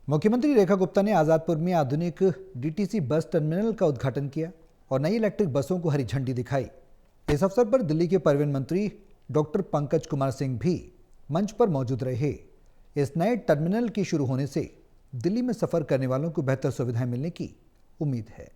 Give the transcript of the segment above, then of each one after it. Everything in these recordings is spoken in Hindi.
मुख्यमंत्री रेखा गुप्ता ने आजादपुर में आधुनिक डीटीसी बस टर्मिनल का उद्घाटन किया और नई इलेक्ट्रिक बसों को हरी झंडी दिखाई। इस अवसर पर दिल्ली के परिवहन मंत्री डॉक्टर पंकज कुमार सिंह भी मंच पर मौजूद रहे। इस नए टर्मिनल के शुरू होने से दिल्ली में सफर करने वालों को बेहतर सुविधाएं मिलने की उम्मीद है।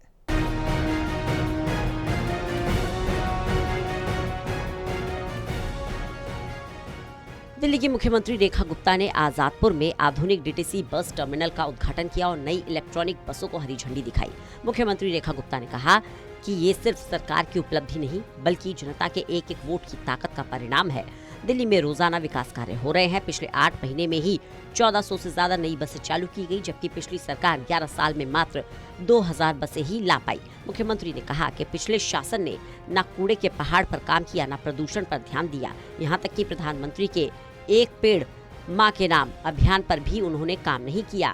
दिल्ली की मुख्यमंत्री रेखा गुप्ता ने आजादपुर में आधुनिक डीटीसी बस टर्मिनल का उद्घाटन किया और नई इलेक्ट्रॉनिक बसों को हरी झंडी दिखाई। मुख्यमंत्री रेखा गुप्ता ने कहा कि ये सिर्फ सरकार की उपलब्धि नहीं बल्कि जनता के एक एक वोट की ताकत का परिणाम है। दिल्ली में रोजाना विकास कार्य हो रहे हैं। पिछले 8 महीने में ही 1400 से ज्यादा नई बसें चालू की गई, जबकि पिछली सरकार 11 साल में मात्र 2000 बसें ही ला पाई। मुख्यमंत्री ने कहा कि पिछले शासन ने न कूड़े के पहाड़ पर काम किया, न प्रदूषण पर ध्यान दिया। यहाँ तक कि प्रधानमंत्री के एक पेड़ माँ के नाम अभियान पर भी उन्होंने काम नहीं किया।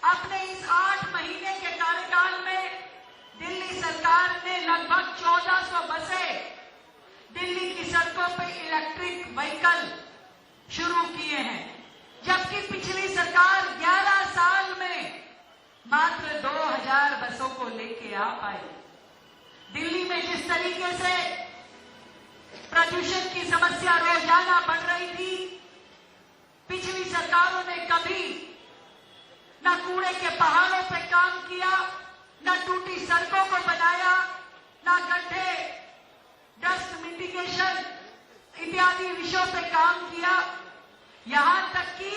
अपने इस 8 महीने के कार्यकाल में दिल्ली सरकार ने लगभग 1400 बसें दिल्ली की सड़कों पर इलेक्ट्रिक व्हीकल शुरू किए हैं, जबकि पिछली सरकार 11 साल में मात्र 2000 बसों को लेके आ पाई। दिल्ली में जिस तरीके से प्रदूषण की समस्या रोजाना बढ़ रही थी, पिछली सरकारों ने कभी न कूड़े के पहाड़ों पर काम किया, न टूटी सड़कों को बनाया, न गड्ढे, डस्ट मिटिगेशन इत्यादि विषयों पर काम किया। यहां तक कि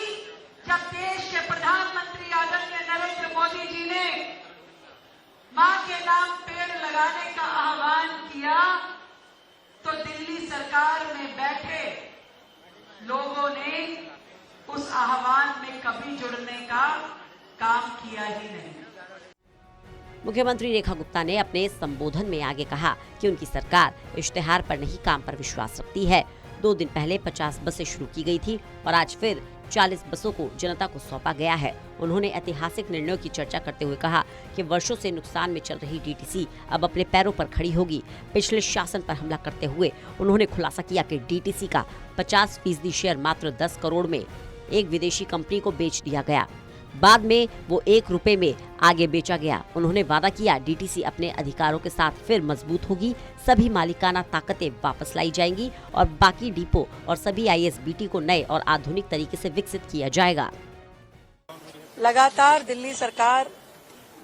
जब देश के प्रधानमंत्री आदरणीय नरेंद्र मोदी जी ने मां के नाम पेड़ लगाने का आह्वान किया तो दिल्ली सरकार में बैठे लोगों ने उस आह्वान में कभी जुड़ने का काम किया ही नहीं। मुख्यमंत्री रेखा गुप्ता ने अपने संबोधन में आगे कहा कि उनकी सरकार इश्तेहार पर नहीं काम पर विश्वास रखती है। 2 दिन पहले 50 बसें शुरू की गई थी और आज फिर 40 बसों को जनता को सौंपा गया है। उन्होंने ऐतिहासिक निर्णयों की चर्चा करते हुए कहा कि वर्षों से नुकसान में चल रही डीटीसी अब अपने पैरों पर खड़ी होगी। पिछले शासन पर हमला करते हुए उन्होंने खुलासा किया कि डीटीसी का 50% शेयर मात्र 10 करोड़ में एक विदेशी कंपनी को बेच दिया गया। बाद में वो 1 रुपए में आगे बेचा गया। उन्होंने वादा किया डीटीसी अपने अधिकारों के साथ फिर मजबूत होगी, सभी मालिकाना ताकतें वापस लाई जाएंगी और बाकी डिपो और सभी आईएसबीटी को नए और आधुनिक तरीके से विकसित किया जाएगा। लगातार दिल्ली सरकार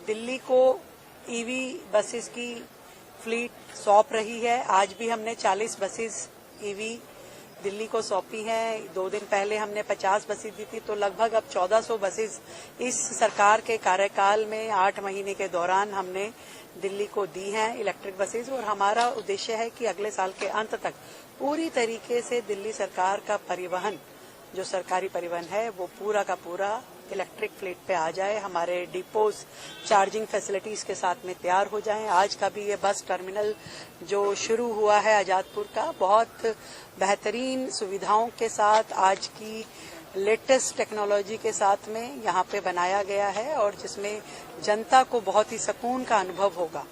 दिल्ली को ईवी बसेस की फ्लीट सौंप रही है। आज भी हमने 40 बसेस ईवी दिल्ली को सौंपी हैं। 2 दिन पहले हमने 50 बसें दी थी, तो लगभग अब 1400 बसेस इस सरकार के कार्यकाल में 8 महीने के दौरान हमने दिल्ली को दी हैं इलेक्ट्रिक बसेस। और हमारा उद्देश्य है कि अगले साल के अंत तक पूरी तरीके से दिल्ली सरकार का परिवहन, जो सरकारी परिवहन है, वो पूरा का पूरा इलेक्ट्रिक फ्लीट पे आ जाए। हमारे डिपोज चार्जिंग फैसिलिटीज के साथ में तैयार हो जाएं। आज का भी ये बस टर्मिनल जो शुरू हुआ है आजादपुर का, बहुत बेहतरीन सुविधाओं के साथ, आज की लेटेस्ट टेक्नोलॉजी के साथ में यहाँ पे बनाया गया है और जिसमें जनता को बहुत ही सुकून का अनुभव होगा।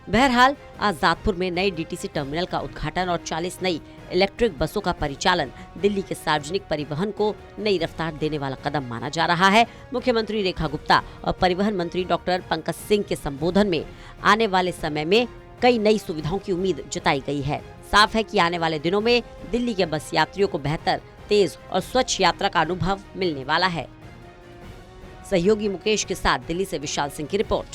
बहरहाल आजादपुर में नए डीटीसी टर्मिनल का उद्घाटन और 40 नई इलेक्ट्रिक बसों का परिचालन दिल्ली के सार्वजनिक परिवहन को नई रफ्तार देने वाला कदम माना जा रहा है। मुख्यमंत्री रेखा गुप्ता और परिवहन मंत्री डॉक्टर पंकज सिंह के संबोधन में आने वाले समय में कई नई सुविधाओं की उम्मीद जताई गई है। साफ है कि आने वाले दिनों में दिल्ली के बस यात्रियों को बेहतर, तेज और स्वच्छ यात्रा का अनुभव मिलने वाला है। सहयोगी मुकेश के साथ दिल्ली से विशाल सिंह की रिपोर्ट।